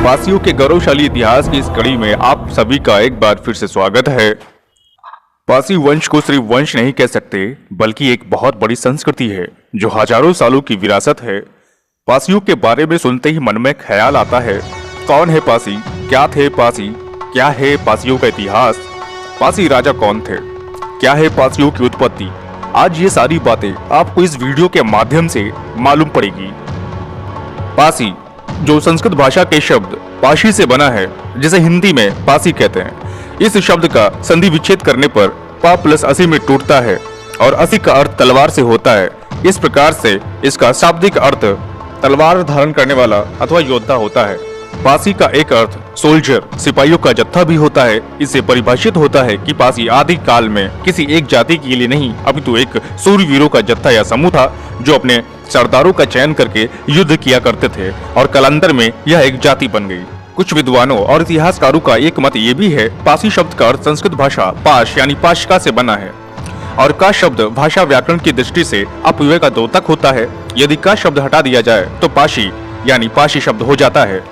पासियों के गौरवशाली इतिहास की इस कड़ी में आप सभी का एक बार फिर से स्वागत है। पासी वंश को सिर्फ वंश नहीं कह सकते, बल्कि एक बहुत बड़ी संस्कृति है जो हजारों सालों की विरासत है। पासियों के बारे में सुनते ही मन में ख्याल आता है, कौन है पासी, क्या थे पासी, क्या है पासियों का इतिहास, पासी राजा कौन थे, क्या है पासियों की उत्पत्ति। आज ये सारी बातें आपको इस वीडियो के माध्यम से मालूम पड़ेगी। पासी जो संस्कृत भाषा के शब्द पाशी से बना है, जिसे हिंदी में पासी कहते हैं। इस शब्द का संधि विच्छेद करने पर पा प्लस असी में टूटता है और असी का अर्थ तलवार से होता है। इस प्रकार से इसका शाब्दिक अर्थ तलवार धारण करने वाला अथवा योद्धा होता है। पासी का एक अर्थ सोल्जर, सिपाहियों का जत्था भी होता है। इससे परिभाषित होता है कि पासी आदि काल में किसी एक जाति के लिए नहीं, अपितु एक सूरवीरों का जत्था या समूह था जो अपने सरदारों का चयन करके युद्ध किया करते थे और कालांतर में यह एक जाति बन गई। कुछ विद्वानों और इतिहासकारों का एक मत ये भी है, पासी शब्द का अर्थ संस्कृत भाषा पाश यानी पाशका से बना है और का शब्द भाषा व्याकरण की दृष्टि से अपव्यय का द्योतक होता है। यदि का शब्द हटा दिया जाए तो पाशी यानी पाशी शब्द हो जाता है।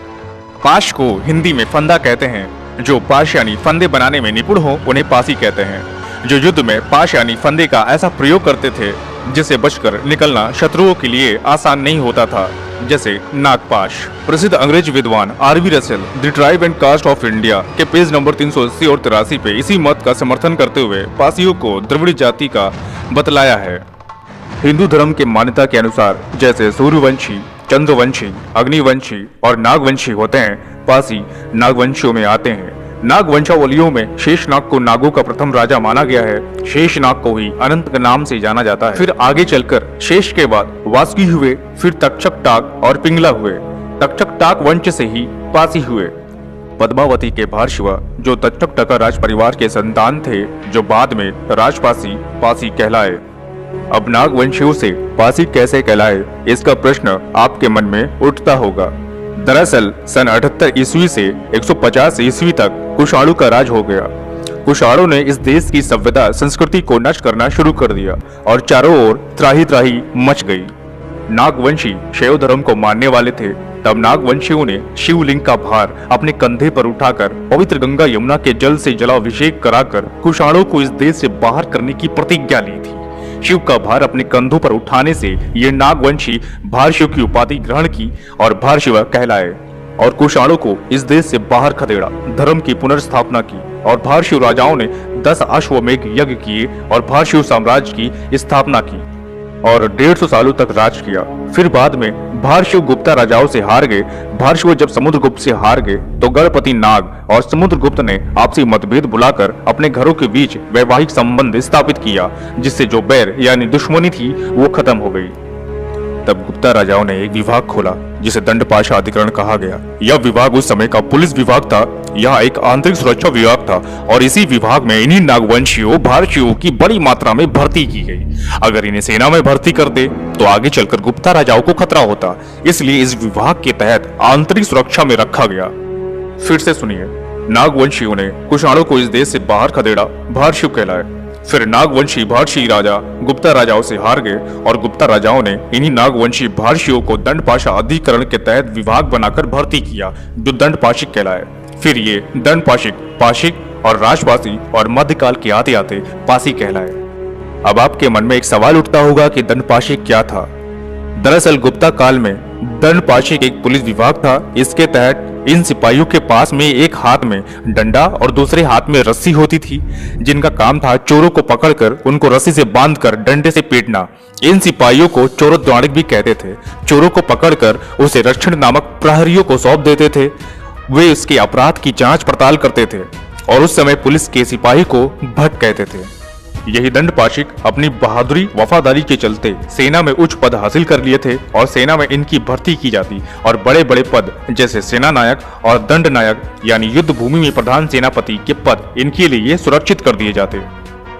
पाश को हिंदी में फंदा कहते हैं। जो पाश यानी फंदे बनाने में निपुण हो उन्हें पासी कहते हैं। जो युद्ध में पाश यानी फंदे का ऐसा प्रयोग करते थे जिसे बचकर निकलना शत्रुओं के लिए आसान नहीं होता था, जैसे नागपाश। प्रसिद्ध अंग्रेज विद्वान R V. Russell the tribe and caste of India के पेज नंबर 380 और 83 पे इसी मत का समर्थन करते हुए पासियों को द्रविड़ जाति का बतलाया है। हिंदू धर्म के मान्यता के अनुसार जैसे सूर्यवंशी, चंद्रवंशी, अग्निवंशी और नागवंशी होते हैं, पासी नागवंशियों में आते हैं। नागवंशावलियों में शेषनाग को नागों का प्रथम राजा माना गया है। शेषनाग को ही अनंत के नाम से जाना जाता है। फिर आगे चलकर शेष के बाद वासुकी हुए, फिर तक्षक टाक और पिंगला हुए। तक्षक टाक वंश से ही पासी हुए। पद्मावती के भारशिवा जो तक्षक टका राज परिवार के संतान थे, जो बाद में राजपासी पासी कहलाए। अब नागवंशियों से पासी कैसे कहलाए, इसका प्रश्न आपके मन में उठता होगा। दरअसल सन 78 ईस्वी से 150 ईस्वी तक कुषाणों का राज हो गया। कुषाणों ने इस देश की सभ्यता संस्कृति को नष्ट करना शुरू कर दिया और चारों ओर त्राही त्राही मच गई। नागवंशी शैव धर्म को मानने वाले थे। तब नागवंशियों ने शिवलिंग का भार अपने कंधे पर उठाकर पवित्र गंगा यमुना के जल से जलाभिषेक कराकर कुषाणों को इस देश से बाहर करने की प्रतिज्ञा ली थी। शिव का भार अपने कंधों पर उठाने से ये नागवंशी भारशिव की उपाधि ग्रहण की और भारशिव कहलाए और कुषाणों को इस देश से बाहर खदेड़ा, धर्म की पुनर्स्थापना की और भारशिव राजाओं ने 10 अश्वमेघ यज्ञ किए और भारशिव साम्राज्य की स्थापना की और 150 सालों तक राज किया। फिर बाद में भारशिव गुप्ता राजाओं से हार गए। भारशिव जब समुद्रगुप्त से हार गए तो गणपति नाग और समुद्रगुप्त ने आपसी मतभेद बुलाकर अपने घरों के बीच वैवाहिक संबंध स्थापित किया, जिससे जो बैर यानी दुश्मनी थी वो खत्म हो गई। तब गुप्ता राजाओं ने एक विभाग खोला जिसे दंडपाशा अधिकरण कहा गया। यह विभाग उस समय का पुलिस विभाग था। यह एक आंतरिक सुरक्षा विभाग था और इसी विभाग में इन्हीं नागवंशियों भारतीयों की बड़ी मात्रा में भर्ती की गई। अगर इन्हें सेना में भर्ती कर दे तो आगे चलकर गुप्ता राजाओं को खतरा होता, इसलिए इस विभाग के तहत आंतरिक सुरक्षा में रखा गया। फिर से सुनिए, नागवंशियों ने कुषाणों को इस देश से बाहर खदेड़ा, भारशिव कहलाए। फिर नागवंशी भारशी राजा गुप्ता राजाओं से हार गए और गुप्ता राजाओं ने इन्हीं नागवंशी भारशियों को दंडपाशा अधिकरण के तहत विभाग बनाकर भर्ती किया, जो दंडपाशिक कहलाए। फिर ये दंडपाशिक, पाशिक और राजपासी और मध्यकाल के आते आते पासी कहलाए। अब आपके मन में एक सवाल उठता होगा कि दंडपाशिक क्या था। दरअसल गुप्ता काल में दंडपाशिक एक पुलिस विभाग था। इसके तहत इन सिपाहियों के पास में एक हाथ में डंडा और दूसरे हाथ में रस्सी होती थी, जिनका काम था चोरों को पकड़कर उनको रस्सी से बांधकर डंडे से पीटना। इन सिपाहियों को चोरोद्वाणिक भी कहते थे। चोरों को पकड़कर उसे रक्षण नामक प्रहरियों को सौंप देते थे। वे उसके अपराध की जांच पड़ताल करते थे और उस समय पुलिस के सिपाही को भट कहते थे। यही दंडपाशिक अपनी बहादुरी वफादारी के चलते सेना में उच्च पद हासिल कर लिए थे और सेना में इनकी भर्ती की जाती और बड़े बड़े पद जैसे सेना नायक और दंड नायक यानी युद्ध भूमि में प्रधान सेनापति के पद इनके लिए सुरक्षित कर दिए जाते।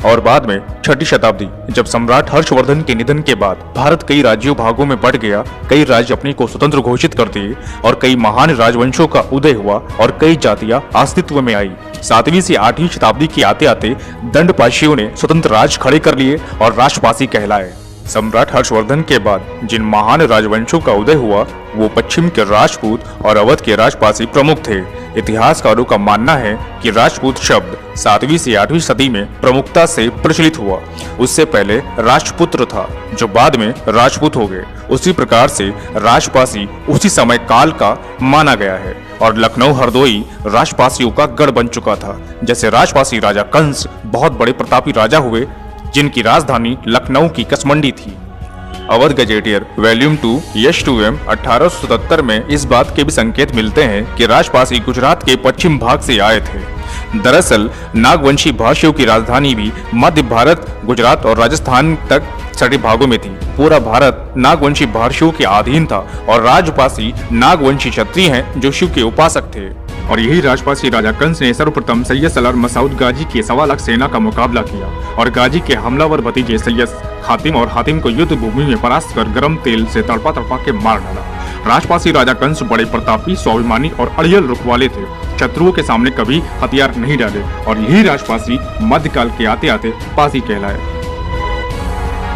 और बाद में 6ठी शताब्दी जब सम्राट हर्षवर्धन के निधन के बाद भारत कई राज्यों भागों में बंट गया, कई राज्य अपने को स्वतंत्र घोषित कर दिए और कई महान राजवंशों का उदय हुआ और कई जातियां अस्तित्व में आई। 7वीं से 8वीं शताब्दी के आते आते दंडपाशियों ने स्वतंत्र राज खड़े कर लिए और राजपासी कहलाए। सम्राट हर्षवर्धन के बाद जिन महान राजवंशों का उदय हुआ वो पश्चिम के राजपूत और अवध के राजपासी प्रमुख थे। इतिहासकारों का मानना है कि राजपूत शब्द 7वीं से 8वीं सदी में प्रमुखता से प्रचलित हुआ। उससे पहले राजपुत्र था जो बाद में राजपूत हो गए। उसी प्रकार से राजपासी उसी समय काल का माना गया है और लखनऊ हरदोई राजपासियों का गढ़ बन चुका था। जैसे राजपासी राजा कंस बहुत बड़े प्रतापी राजा हुए जिनकी राजधानी लखनऊ की कसमंडी थी। अवध गजेटियर वॉल्यूम 2 यश 2m 1877 में इस बात के भी संकेत मिलते हैं कि राजपासी गुजरात के पश्चिम भाग से आए थे। दरअसल नागवंशी भाषियों की राजधानी भी मध्य भारत, गुजरात और राजस्थान तक सटे भागों में थी। पूरा भारत नागवंशी भाषियों के अधीन था और राजपासी नागवंशी क्षत्रिय हैं जो शिव के उपासक थे। और यही राजपासी राजा कंस ने सर्वप्रथम सैयद सलार मसूद गाजी की 1.25 लाख सेना का मुकाबला किया और गाजी के हमलावर भतीजे सैयद हातिम और हातिम को युद्ध भूमि में परास्त कर गर्म तेल से तड़पा तड़पा के मार डाला। राजपासी राजा कंस बड़े प्रतापी, स्वाभिमानी और अड़ियल रुख वाले थे। शत्रुओं के सामने कभी हथियार नहीं डाले और यही राजपासी मध्यकाल के आते आते पासी कहलाए।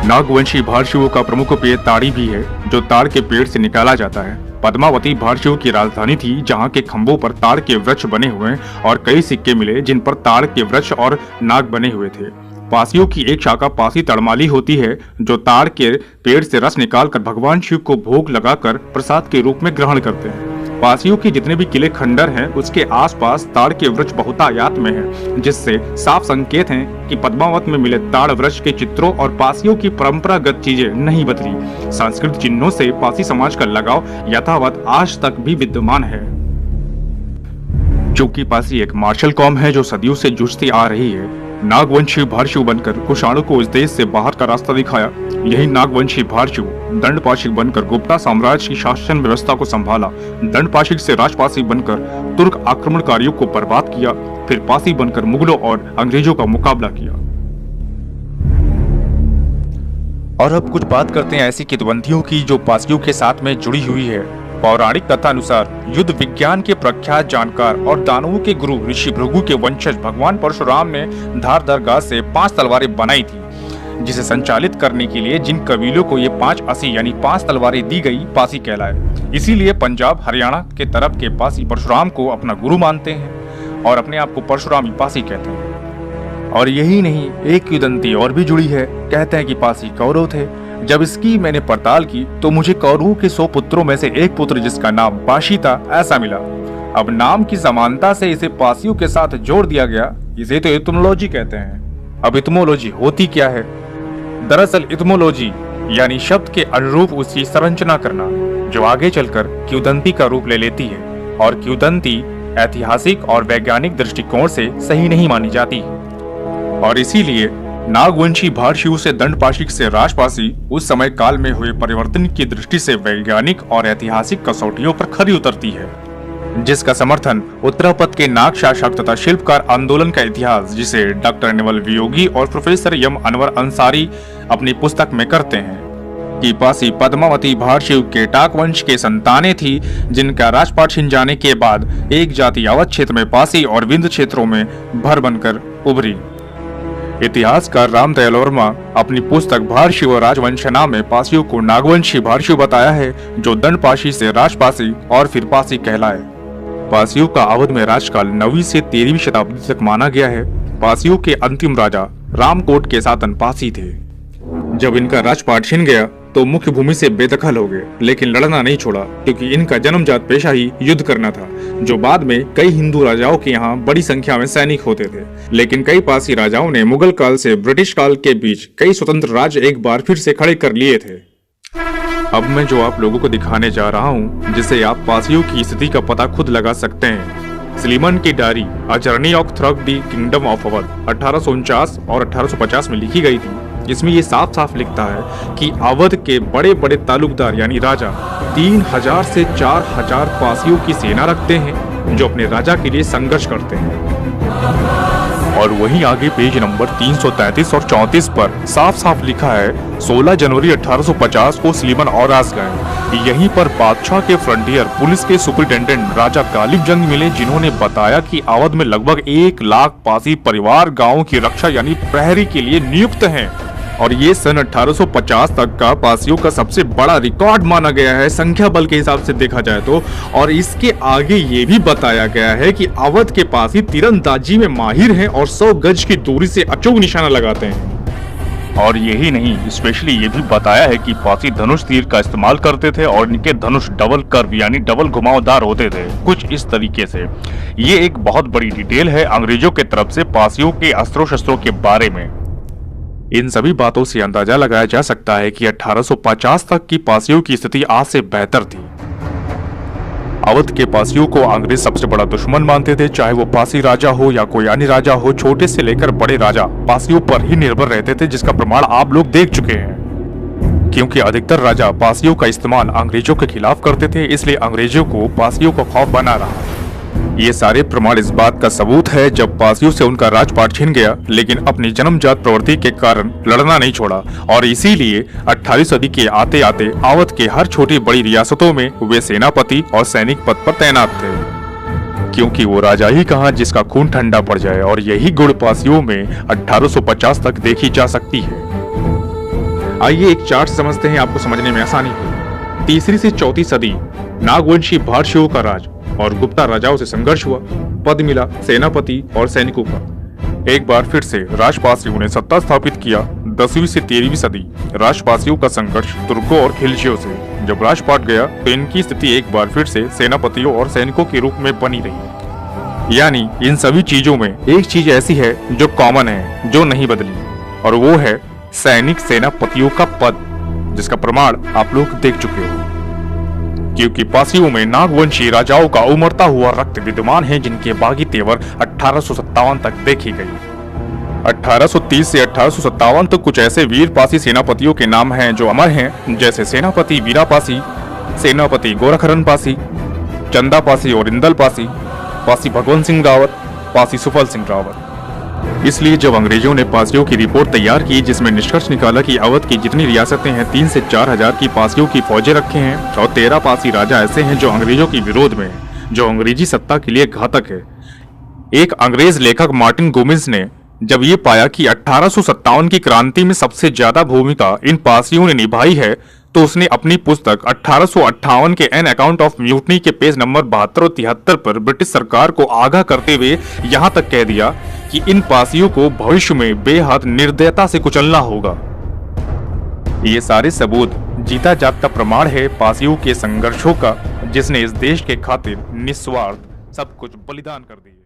नागवंशी भाषियों का प्रमुख पेड़ ताड़ी भी है जो ताड़ के पेड़ से निकाला जाता है। पद्मावती भाषियों की राजधानी थी जहाँ के खंभों पर ताड़ के वृक्ष बने हुए और कई सिक्के मिले जिन पर ताड़ के वृक्ष और नाग बने हुए थे। पासियों की एक शाखा पासी तड़माली होती है जो ताड़ के पेड़ से रस निकालकर भगवान शिव को भोग लगाकर प्रसाद के रूप में ग्रहण करते हैं। पासियों के जितने भी किले खंडर हैं उसके आसपास ताड़ के वृक्ष बहुतायत में हैं, जिससे साफ संकेत हैं कि पद्मावत में मिले ताड़ वृक्ष के चित्रों और पासियों की परंपरागत चीजें नहीं बदली। सांस्कृतिक चिन्हों से पासी समाज का लगाव यथावत आज तक भी विद्यमान है। चूंकि पासी एक मार्शल कौम है जो सदियों से जूझती आ रही है, नागवंशी भाषु बनकर कुषाणों को इस देश से बाहर का रास्ता दिखाया। यही नागवंशी भाषु दंडपाशिक बनकर गुप्ता साम्राज्य की शासन व्यवस्था को संभाला। दंडपाशिक से राजपासी बनकर तुर्क आक्रमणकारियों को बर्बाद किया, फिर पासी बनकर मुगलों और अंग्रेजों का मुकाबला किया। और अब कुछ बात करते हैं ऐसी किंवदंतियों की जो पासियों के साथ में जुड़ी हुई है। पौराणिक कथा अनुसार युद्ध विज्ञान के प्रख्यात जानकार और दानवों के गुरु ऋषि भृगु के वंशज भगवान परशुराम ने धारदार गाज से 5 तलवारें बनाई थी, जिसे संचालित करने के लिए जिन कबीलों को ये 5 असी यानी 5 तलवारें दी गई पासी कहलाए। इसीलिए पंजाब हरियाणा के तरफ के पासी परशुराम को अपना गुरु मानते हैं और अपने आप को परशुरामी पासी कहते हैं। और यही नहीं, एक किंवदंती और भी जुड़ी है। कहते हैं कि पासी कौरव थे। जब इसकी मैंने पड़ताल की तो मुझे कौरवों के 100 पुत्रों में से एक पुत्र जिसका नाम पाशी था ऐसा मिला। अब नाम की समानता से इसे पासियों के साथ जोड़ दिया गया। इसे तो इतिमोलॉजी कहते हैं। अब इतिमोलॉजी होती क्या है? दरअसल इतिमोलॉजी यानी शब्द के अनुरूप उसकी संरचना करना, जो आगे चलकर किंवदंती का रूप ले लेती है। और किंवदंती ऐतिहासिक और वैज्ञानिक दृष्टिकोण से सही नहीं मानी जाती और इसीलिए नागवंशी भाषियों से दंडपाशिक से राजपासी उस समय काल में हुए परिवर्तन की दृष्टि से वैज्ञानिक और ऐतिहासिक कसौटियों पर खरी उतरती है, जिसका समर्थन उत्तरापद के नाग शासक तथा शिल्पकार आंदोलन का इतिहास, जिसे डॉक्टर निवल वियोगी और प्रोफेसर यम अनवर अंसारी अपनी पुस्तक में करते हैं कि पासी पद्मावती भाषियों के टाक वंश के संतानें थी, जिनका राजपाट छिन जाने के बाद एक जाति अवध क्षेत्र में पासी और विंध्य क्षेत्रों में भर बनकर उभरी। इतिहासकार रामदयाल वर्मा अपनी पुस्तक भाषी व राजवंशना में पासियों को नागवंशी भाषियों बताया है, जो दंडपाशी से राजपासी और फिर पासी कहलाए। पासियों का अवध में राजकाल 9वीं से 13वीं शताब्दी तक माना गया है। पासियों के अंतिम राजा रामकोट के शासन पासी थे। जब इनका राजपाट छिन गया तो मुख्य भूमि से बेदखल हो गए, लेकिन लड़ना नहीं छोड़ा क्योंकि इनका जन्मजात पेशा ही युद्ध करना था, जो बाद में कई हिंदू राजाओं के यहाँ बड़ी संख्या में सैनिक होते थे। लेकिन कई पासी राजाओं ने मुगल काल से ब्रिटिश काल के बीच कई स्वतंत्र राज्य एक बार फिर से खड़े कर लिए थे। अब मैं जो आप लोगों को दिखाने जा रहा हूँ, जिससे आप पासियों की स्थिति का पता खुद लगा सकते हैं। स्लीमन की diary a journey of through the kingdom of Awadh 1849 और 1850 में लिखी गई थी। इसमें ये साफ साफ लिखता है कि अवध के बड़े बड़े तालुकदार यानी राजा 3000 से 4000 पासियों की सेना रखते हैं, जो अपने राजा के लिए संघर्ष करते हैं। और वहीं आगे पेज नंबर 333 और 34 पर साफ साफ लिखा है 16 जनवरी 1850 को स्लीमन औरास गए। यहीं पर बादशाह के फ्रंटियर पुलिस के सुपरिटेंडेंट राजा गालिब जंग मिले, जिन्होंने बताया कि अवध में लगभग 1 लाख पासी परिवार गांव की रक्षा यानी प्रहरी के लिए नियुक्त हैं। और ये सन 1850 तक का पासियों का सबसे बड़ा रिकॉर्ड माना गया है संख्या बल के हिसाब से देखा जाए तो। और इसके आगे ये भी बताया गया है कि अवध के पासी तीरंदाजी में माहिर हैं और 100 गज की दूरी से अचूक निशाना लगाते हैं। और यही नहीं, स्पेशली ये भी बताया है कि पासी धनुष तीर का इस्तेमाल करते थे और इनके धनुष डबल कर्व यानी डबल घुमावदार होते थे, कुछ इस तरीके से। ये एक बहुत बड़ी डिटेल है अंग्रेजों के तरफ से पासियों के अस्त्रों शस्त्रों के बारे में। इन सभी बातों से अंदाजा लगाया जा सकता है कि 1850 तक की पासियों की स्थिति आज से बेहतर थी। अवध के पासियों को अंग्रेज सबसे बड़ा दुश्मन मानते थे, चाहे वो पासी राजा हो या कोई अन्य राजा हो। छोटे से लेकर बड़े राजा पासियों पर ही निर्भर रहते थे, जिसका प्रमाण आप लोग देख चुके हैं। क्योंकि अधिकतर राजा पासियों का इस्तेमाल अंग्रेजों के खिलाफ करते थे, इसलिए अंग्रेजों को पासियों का खौफ बना रहा। ये सारे प्रमाण इस बात का सबूत है जब पासियों से उनका राजपाट छिन गया, लेकिन अपनी जन्मजात प्रवृत्ति के कारण लड़ना नहीं छोड़ा। और इसीलिए 18वीं सदी के आते आते अवध के हर छोटी बड़ी रियासतों में वे सेनापति और सैनिक पद पर तैनात थे, क्योंकि वो राजा ही कहां जिसका खून ठंडा पड़ जाए। और यही गुण पासियों में 1850 तक देखी जा सकती है। आइए एक चार्ट समझते हैं, आपको समझने में आसानी हो। 3री से 4वीं सदी नागवंशी भारतीयों का राज और गुप्ता राजाओं से संघर्ष हुआ, पद मिला सेनापति और सैनिकों का। एक बार फिर से राजपासियों ने सत्ता स्थापित किया। 10वीं से 13वीं सदी राजपासियों का संघर्ष तुर्कों और खिलजियों से। जब राजपाट गया तो इनकी स्थिति एक बार फिर से सेनापतियों और सैनिकों के रूप में बनी रही। यानी इन सभी चीजों में एक चीज ऐसी है जो कॉमन है, जो नहीं बदली, और वो है सैनिक सेनापतियों का पद, जिसका प्रमाण आप लोग देख चुके हो। क्योंकि पासियों में नागवंशी राजाओं का उमड़ता हुआ रक्त विद्यमान है, जिनके बागी तेवर 1857 तक देखी गई। 1830 से 1857 तक कुछ ऐसे वीर पासी सेनापतियों के नाम हैं जो अमर हैं, जैसे सेनापति वीरा पासी, सेनापति गोरखरन पासी, चंदा पासी और इंदल पासी, पासी भगवंत सिंह रावत, पासी सुफल सिंह रावत। इसलिए जब अंग्रेजों ने पासियों की रिपोर्ट तैयार की, जिसमें निष्कर्ष निकाला कि अवध की जितनी रियासतें हैं 3 से 4 हजार की पासियों की फौजें रखे हैं और 13 पासी राजा ऐसे हैं जो अंग्रेजों के विरोध में हैं, जो अंग्रेजी सत्ता के लिए घातक है। एक अंग्रेज लेखक मार्टिन गोमिन्स ने जब ये पाया कि 1857 की क्रांति में सबसे ज्यादा भूमिका इन पासियों ने निभाई है, तो उसने अपनी पुस्तक 1858 के एन अकाउंट ऑफ म्यूटनी के पेज नंबर 72 और 73 पर ब्रिटिश सरकार को आगाह करते हुए यहाँ तक कह दिया कि इन पासियों को भविष्य में बेहद निर्दयता से कुचलना होगा। ये सारे सबूत जीता जागता प्रमाण है पासियों के संघर्षों का, जिसने इस देश के खातिर निस्वार्थ सब कुछ बलिदान कर दिया।